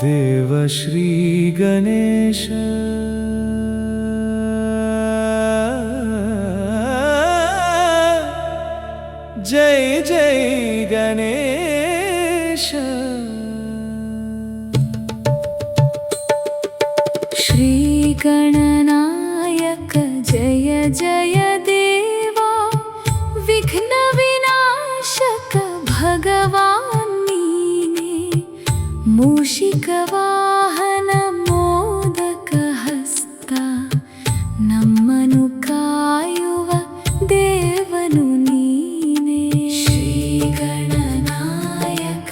देव श्री गणेश जय जय गणेश। श्री गणनायक जय जय देवा, विघ्न विनाशक भगवान् नीने, मूषिक वाहन मोदक हस्ता, नम्मनु कायुव देवनु नीने। श्री गणनायक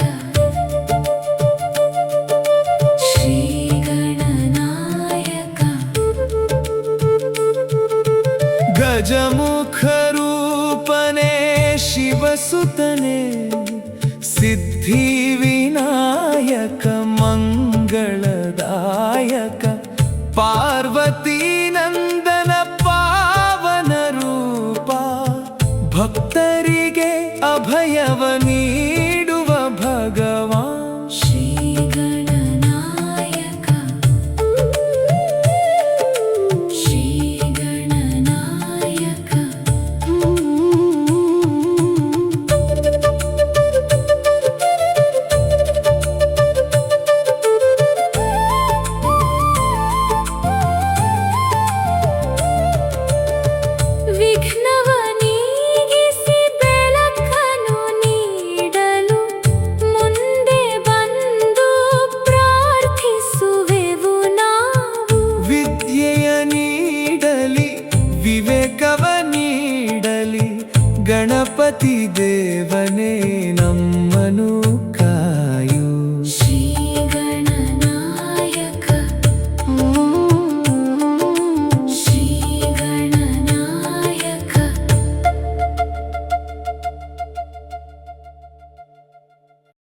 श्री गणनायक। गजमुख रूपने शिवसुतने, सिद्धि विनायक मंगलदायक, पार्वती नंदन पावन रूपा, भक्तरिगे अभयव नीडुव भगवान्। श्री गणनायक श्री गणनायक। ವಿಘ್ನವ ನೀಗಿಸಿ ಬೆಳಕನ್ನು ನೀಡಲು ಮುಂದೆ ಬಂದು ಪ್ರಾರ್ಥಿಸುವೆವು ನಾವು। ವಿದ್ಯೆಯ ನೀಡಲಿ ವಿವೇಕವ ನೀಡಲಿ, ಗಣಪತಿ ದೇವನೇ ನಮ್ಮನು ಕಾಯಲಿ।